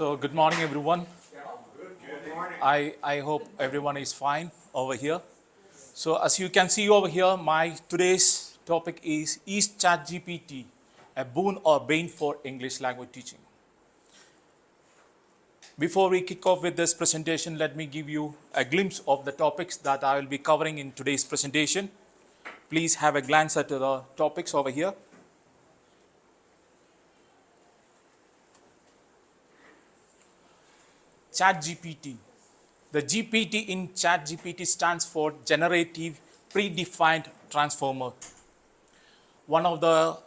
So good morning, everyone. I hope everyone is fine over here. So as you can see over here, my today's topic is Chat GPT a boon or bane for English language teaching? Before we kick off with this presentation, let me give you a glimpse of the topics that I will be covering in today's presentation. Please have a glance at the topics over here. Chat GPT. The GPT in Chat GPT stands for Generative Predefined Transformer. One of the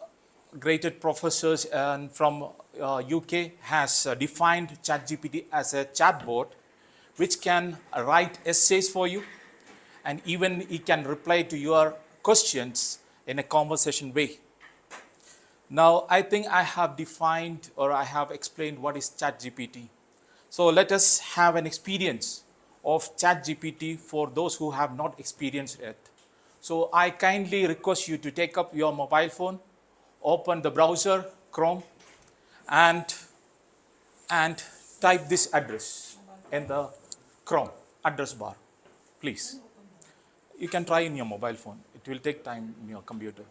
greatest professors from UK has defined Chat GPT as a chatbot which can write essays for you, and even it can reply to your questions in a conversation way. Now, I think I have defined or I have explained what is Chat GPT. So let us have an experience of Chat GPT for those who have not experienced it. So I kindly request you to take up your mobile phone, open the browser, Chrome, and type this address in the Chrome address bar, please. You can try in your mobile phone. It will take time in your computer.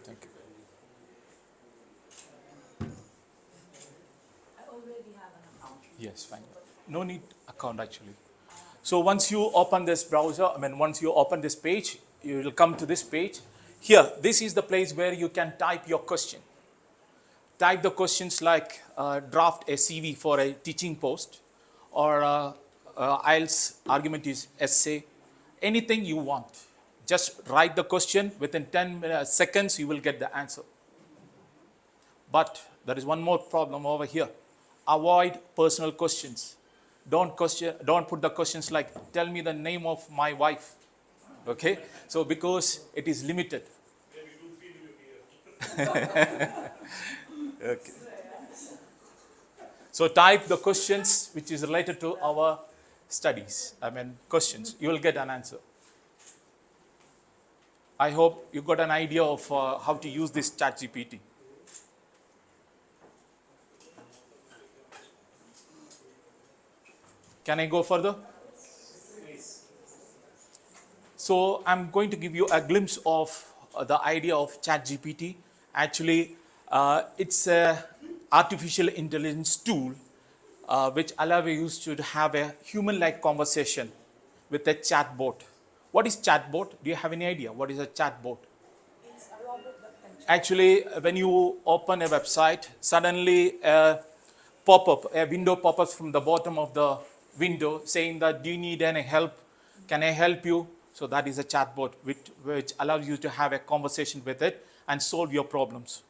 Thank you. I already have an account. Yes, fine. No need account actually. So once you open this browser, once you open this page, you will come to this page. Here, this is the place where you can type your question. Type the questions like draft a CV for a teaching post, or IELTS argument is essay, anything you want. Just write the question, within 10 seconds you will get the answer. But there is one more problem over here. Avoid personal questions. Don't put the questions like, tell me the name of my wife. Okay? So because it is limited. Okay. So type the questions which is related to our studies. Questions. You will get an answer. I hope you got an idea of how to use this Chat GPT. Can I go further? So I'm going to give you a glimpse of the idea of Chat GPT. Actually, it's an artificial intelligence tool which allows you to have a human-like conversation with a chatbot. What is chatbot? Do you have any idea what is a chatbot? It's a robot that can chat. Actually, when you open a website, suddenly a window pop-ups from the bottom of the window saying that, do you need any help? Can I help you? So that is a chatbot which allows you to have a conversation with it and solve your problems.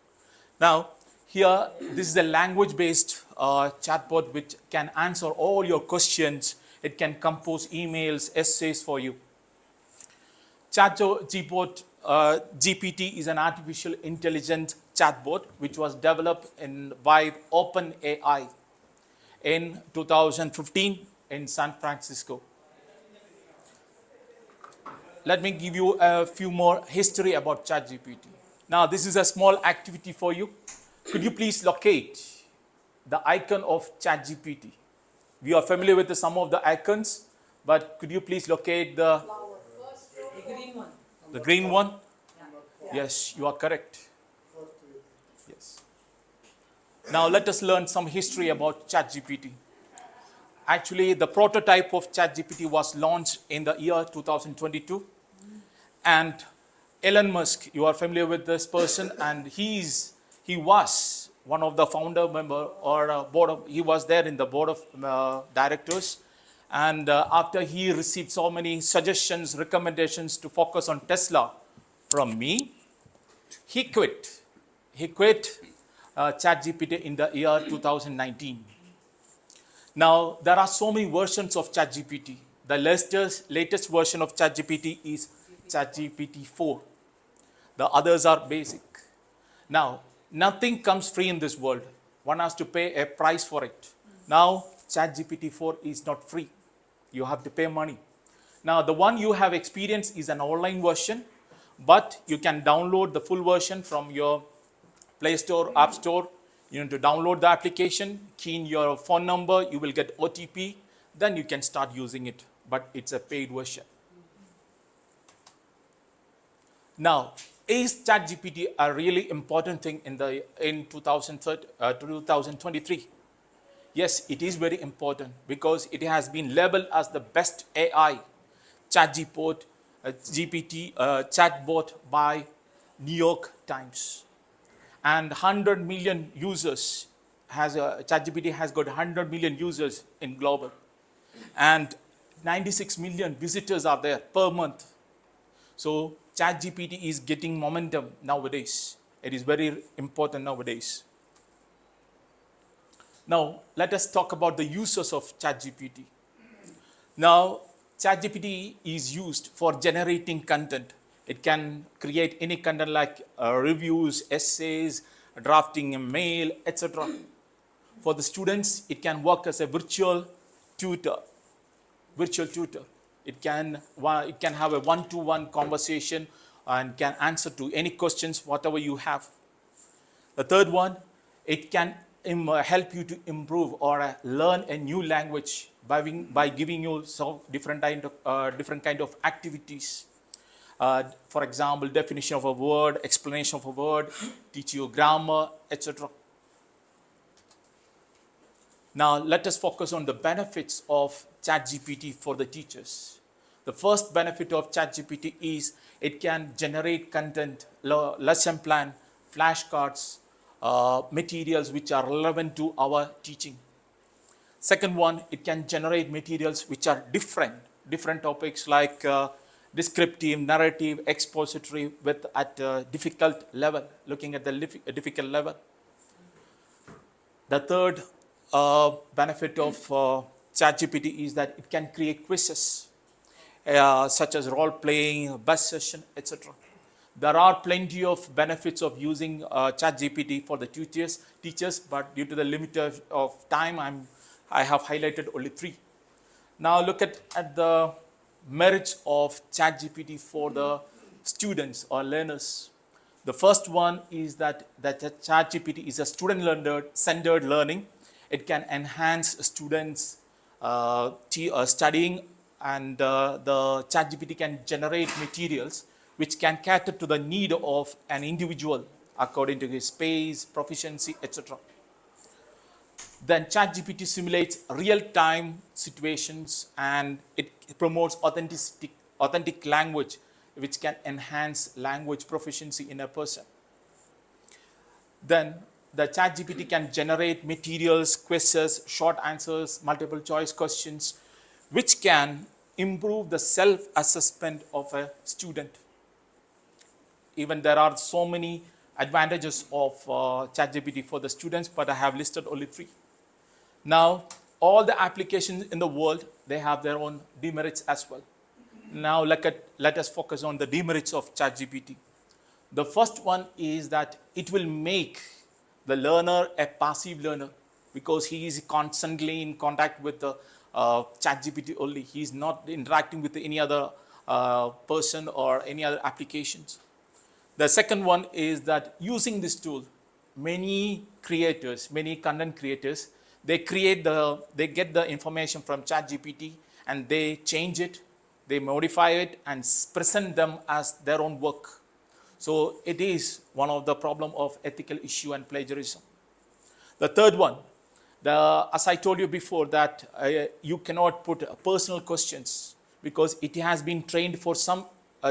Now, here, this is a language-based chatbot which can answer all your questions. It can compose emails, essays for you. Chat GPT is an artificial intelligence chatbot which was developed by OpenAI in 2015 in San Francisco. Let me give you a few more history about Chat GPT. Now, this is a small activity for you. Could you please locate the icon of Chat GPT? We are familiar with some of the icons, but could you please locate the green one. the green one? Yes, you are correct. Yes. Now let us learn some history about Chat GPT. Actually, the prototype of Chat GPT was launched in the year 2022. And Elon Musk, you are familiar with this person, and he was one of the founder member or he was there in the board of directors. And after he received so many suggestions, recommendations to focus on Tesla from me, he quit. He quit Chat GPT in the year 2019. Now, there are so many versions of Chat GPT. The latest version of Chat GPT is Chat GPT 4. The others are basic. Now, nothing comes free in this world. One has to pay a price for it. Now, Chat GPT 4 is not free. You have to pay money. Now, the one you have experienced is an online version, but you can download the full version from your Play Store, App Store. You need to download the application, key in your phone number, you will get OTP, then you can start using it. But it's a paid version. Now, is ChatGPT a really important thing in 2023? Yes, it is very important because it has been labeled as the best AI GPT chatbot by New York Times. And 100 million users ChatGPT has got 100 million users in global. And 96 million visitors are there per month. So ChatGPT is getting momentum nowadays. It is very important nowadays. Now, let us talk about the uses of ChatGPT. Now, ChatGPT is used for generating content. It can create any content like reviews, essays, drafting a mail, etc. For the students, it can work as a virtual tutor. It can have a one-to-one conversation and can answer to any questions, whatever you have. The third one, it can help you to improve or learn a new language by giving you some different kind of activities. For example, definition of a word, explanation of a word, teach you grammar, etc. Now, let us focus on the benefits of ChatGPT for the teachers. The first benefit of ChatGPT is it can generate content, lesson plan, flashcards, materials which are relevant to our teaching. Second one, it can generate materials which are different topics like descriptive, narrative, expository at a difficult level, looking at the difficult level. The third benefit of ChatGPT is that it can create quizzes such as role playing, bus session, etc. There are plenty of benefits of using ChatGPT for the teachers, but due to the limit of time, I have highlighted only 3. Now look at the merits of ChatGPT for the students or learners. The first one is that ChatGPT is a student-centered learning. It can enhance students' studying, and the ChatGPT can generate materials which can cater to the need of an individual according to his pace, proficiency, etc. Then ChatGPT simulates real-time situations and it promotes authentic language, which can enhance language proficiency in a person. Then the ChatGPT can generate materials, quizzes, short answers, multiple choice questions, which can improve the self-assessment of a student. Even there are so many advantages of ChatGPT for the students, but I have listed only 3. Now, all the applications in the world, they have their own demerits as well. Now, let us focus on the demerits of ChatGPT. The first one is that it will make the learner a passive learner because he is constantly in contact with the ChatGPT only. He is not interacting with any other person or any other applications. The second one is that using this tool, many content creators, they get the information from ChatGPT and they change it, they modify it and present them as their own work. So it is one of the problem of ethical issue and plagiarism. The third one, as I told you before, that you cannot put personal questions because it has been trained for some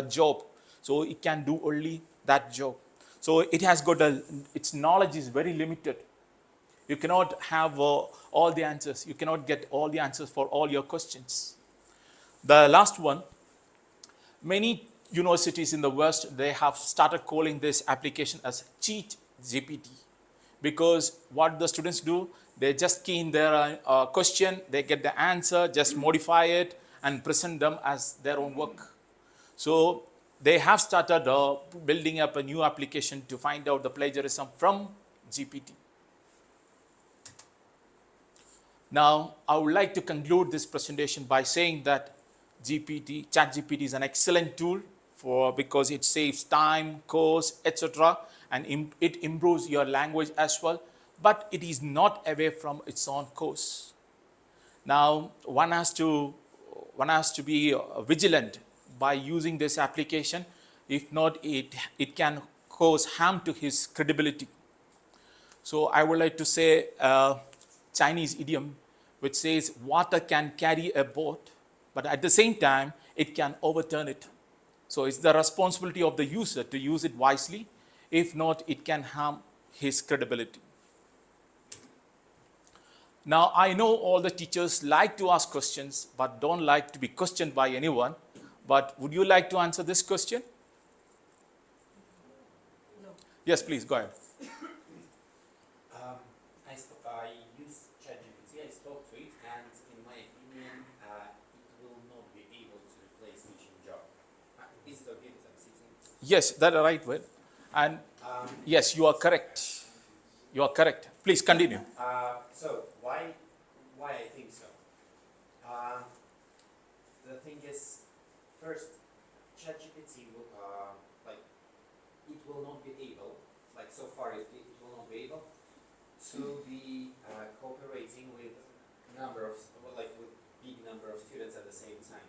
job, so it can do only that job. So it has got its knowledge is very limited. You cannot have all the answers. You cannot get all the answers for all your questions. The last one, many universities in the West, they have started calling this application as Cheat GPT because what the students do, they just key in their question, they get the answer, just modify it and present them as their own work. So they have started building up a new application to find out the plagiarism from GPT. Now, I would like to conclude this presentation by saying that Chat GPT is an excellent tool because it saves time, cost, etc., and it improves your language as well. But it is not away from its own course. Now, one has to be vigilant by using this application. If not, it can cause harm to his credibility. So I would like to say a Chinese idiom which says water can carry a boat, but at the same time, it can overturn it. So it's the responsibility of the user to use it wisely. If not, it can harm his credibility. Now, I know all the teachers like to ask questions, but don't like to be questioned by anyone. But would you like to answer this question? No. Yes, please, go ahead. I use Chat GPT, I spoke to it, and in my opinion, it will not be able to replace teaching job. Is it okay that I'm sitting? Yes, that's the right word. And yes, you are correct. You are correct. Please continue. So why I think so? The thing is, first, ChatGPT will it will not be able, like so far it will not be able to be cooperating with with big number of students at the same time,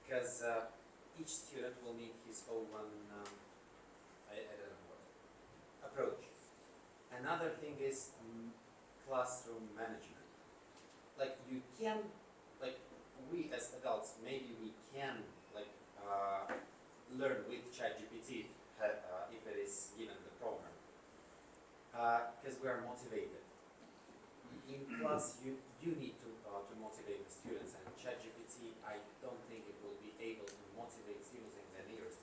because each student will need his own I don't know what approach. Another thing is classroom management. Like you can, like we as adults, maybe we can learn with ChatGPT if it is given the program, because we are motivated. In class, you need to motivate the students, and ChatGPT, I don't think it will be able to motivate students in the nearest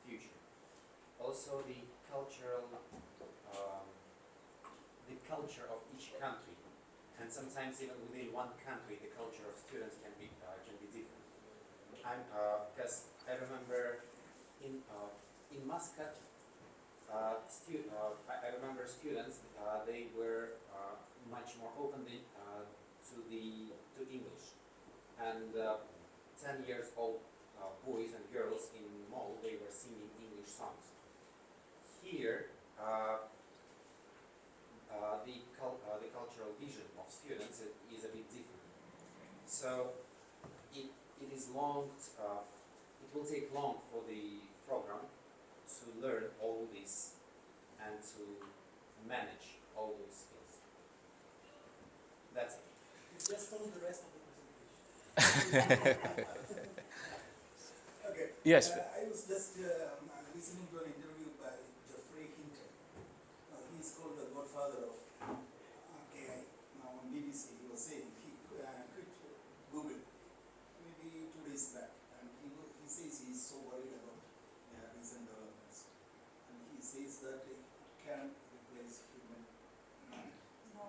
future. Also, the culture of each country, and sometimes even within one country, the culture of students can be different. Because I remember in Muscat, I remember students they were much more open to English, and 10 years old boys and girls in mall, they were singing English songs. Here, the cultural vision of students is a bit different. So it is long. It will take long for the program to learn all this and to manage all those skills. That's it. You just told the rest of the presentation. Okay. Yes. I was just listening to an interview by Jeffrey Hinton. He's called the godfather of AI. Now on BBC, he was saying he quit Google maybe 2 days back, and he says he's so worried about recent developments, and he says that it can replace human mind. No,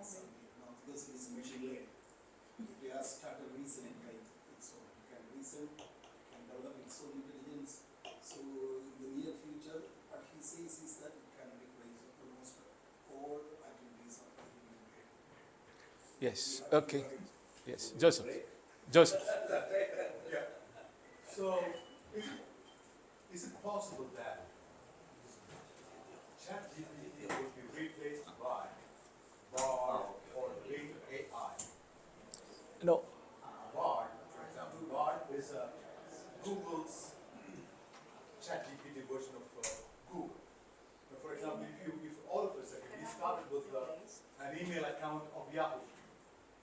because it is machine learning. If you start reasoning, right, it's so it can reason, can develop its own intelligence. So in the near future, what he says is that it can replace almost all activities of the human brain. Yes. Okay. Yes. Joseph. Joseph. Yeah. So, is it possible that ChatGPT would be replaced by BAR or big AI? No. BAR, for example, BAR is Google's ChatGPT version of Google. So for example, if all of us, we started with an email account of Yahoo,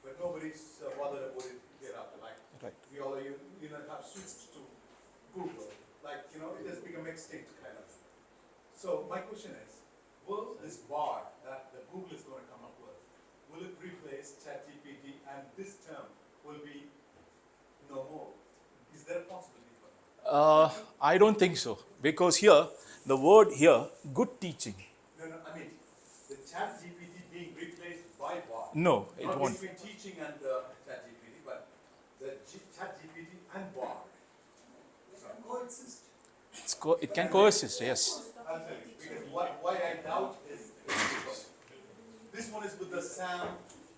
but nobody's bothered about it thereafter. Like Right. we all have switched to Google. Like it has become extinct kind of. So my question is, will this bar that Google is going to come up with, will it replace ChatGPT and this term will be no more? Is there a possibility for that? I don't think so, because here, the word here, good teaching. No, I mean, No, it Not won't. between teaching and Chat GPT, but the Chat GPT and Bard. Coexist. It can coexist, yes. I'll tell you, because why I doubt is because this one is with the Sam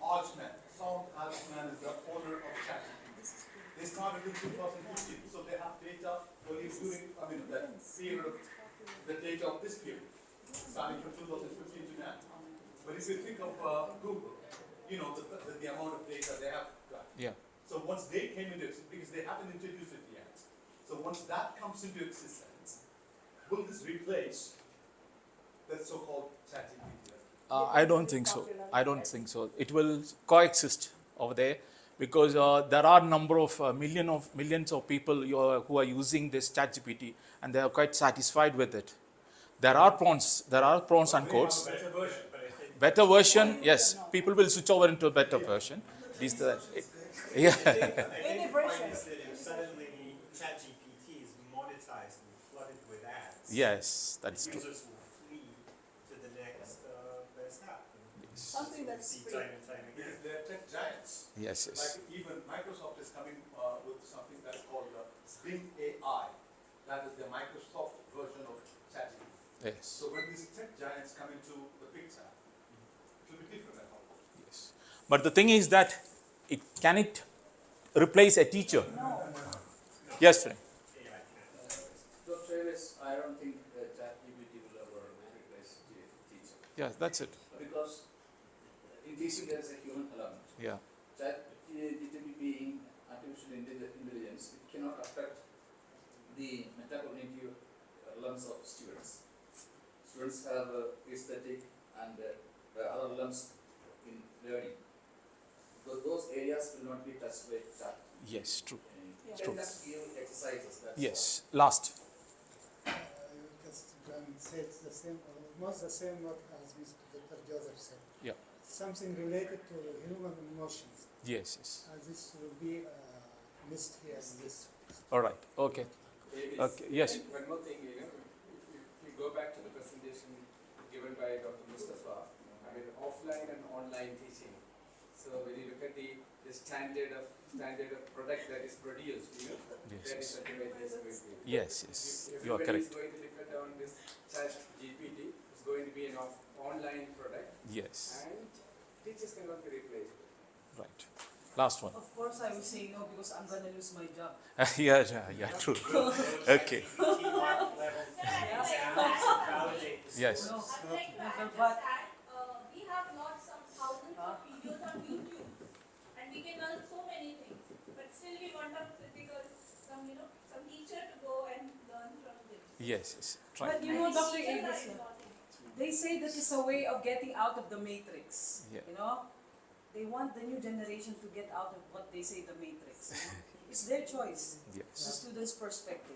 Altman. Sam Altman is the owner of Chat GPT. They started in 2015, so they have data only during, that period of, the data of this period, starting from 2015 to now. But if you think of Google, the amount of data they have got. Yeah. So once they came into existence, because they haven't introduced it yet, so once that comes into existence, will this replace that so-called ChatGPT? I don't think so. I don't think so. It will coexist over there because there are number of millions of people who are using this ChatGPT and they are quite satisfied with it. There are pros and cons. Better version. Better version, yes. People will switch over into a better version. Yeah. Any The point version. is that if suddenly ChatGPT is monetized and flooded with ads, Yes, that's true. users will flee to the next best app. Something that's See free. time and time again. Because they're tech giants. Yes, yes. Like even Microsoft is coming with something that's called Bing AI. That is the Microsoft version of ChatGPT. Yes. So when these tech giants come into the picture, it will be different at all. Yes. But the thing is that can it replace a teacher? No. Yes, Frank. Dr. Avis, I don't think that ChatGPT will ever replace the teacher. Yeah, that's it. Because in teaching there is a human element. Yeah. ChatGPT being artificial intelligence, it cannot affect the metacognitive elements of students. Students have aesthetic and other elements in learning. Those areas will not be touched by chat. Yes, true. You True. can just give exercises. That's Yes. Last. Just John said the same, almost the same what as Mr. Dr. Joseph said. Yeah. Something related to human emotions. Yes, yes. This will be missed here in this. All right. Okay. Avis. Okay. Yes. And one more thing, if we go back to the presentation given by Dr. Mustafa, offline and online teaching. So when you look at the standard of product that is produced, Yes, that is yes. ultimately is going to be. Yes, yes. If You are everybody is correct. going to depend on this Chat GPT, it's going to be an online product, Yes. and teachers cannot be replaced. Right. Last one. Of course, I will say no because I'm gonna lose my job. Yeah, true. Okay. T-mark level exams to validate the Yes. No, scores. no, I'd like to never, add but that we have lots of thousands of videos on YouTube, and we can learn so many things. But still, we want a critical, some teacher to go and learn from this. Yes, yes. Try. But you know, And Dr. teachers are Avis, important. they say that it's a way of getting out of the matrix. Yeah. They want the new generation to get out of what they say the matrix. It's their choice. The Yes. student's perspective.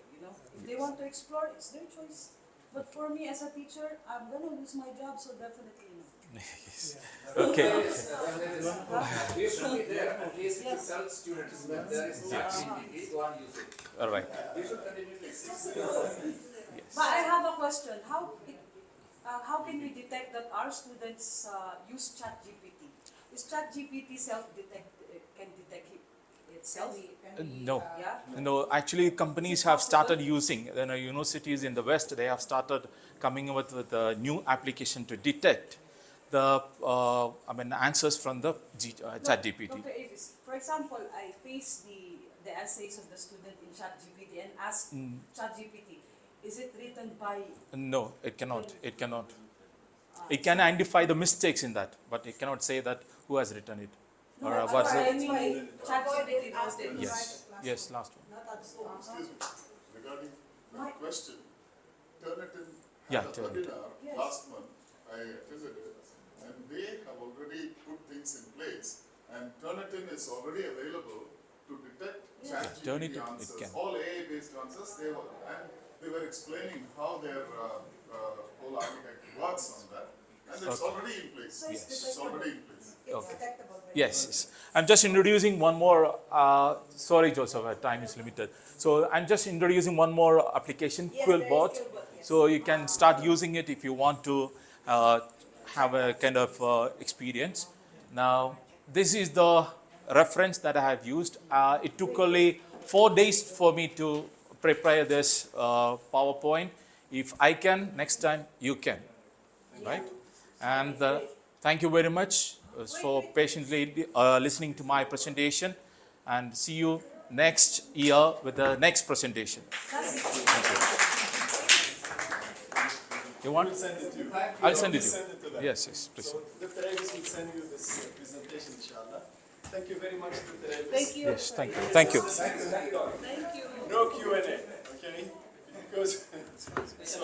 If they want to explore, it's their choice. But for me as a teacher, I'm gonna lose my job, so definitely no. Yes. Okay. You should be there, at least if you Yes. tell students that there is ChatGPT, go and use it. All right. You should continue to exist. Yes. But I have a question. How can we detect that our students use Chat GPT? Is Chat GPT can detect itself? No. Yeah. No, actually, companies have started using, universities in the West, they have started coming up with a new application to detect the answers from the Chat GPT. Dr. Avis, for example, I paste the essays of the student in Chat GPT and ask Chat GPT, is it written by? No, it cannot. It cannot. It can identify the mistakes in that, but it cannot say that who has written it. No, Or that's what's why it? I mean Chat GPT knows it. Yes. Yes, last one. Excuse me, regarding My- the question, Turnitin Yeah, had a Turnitin. webinar Yes. last month, I visited, and they have already put things in place, and Turnitin is already available to detect ChatGPT Turnitin, it answers, can. all AI-based answers, and they were explaining how their whole architecture works on that, and it's Okay. already in place. So it's It's already in place. Okay. Yes, yes. I'm just introducing one more. Sorry, Joseph, our time is limited. So I'm just introducing one more application, Quillbot. So you can start using it if you want to have a kind of experience. Now, this is the reference that I have used. It took only 4 days for me to prepare this PowerPoint. If I can, next time you can, right? And thank you very much for patiently listening to my presentation, and see you next year with the next presentation. You want? We'll send it to you. I'll send it We'll to you. send it to them. Yes, yes, please. So Dr. Avis will send you this presentation, inshallah. Thank you very much, Dr. Avis. Thank you. Yes, thank you. Thank you. Thank you. No Q&A, okay? Because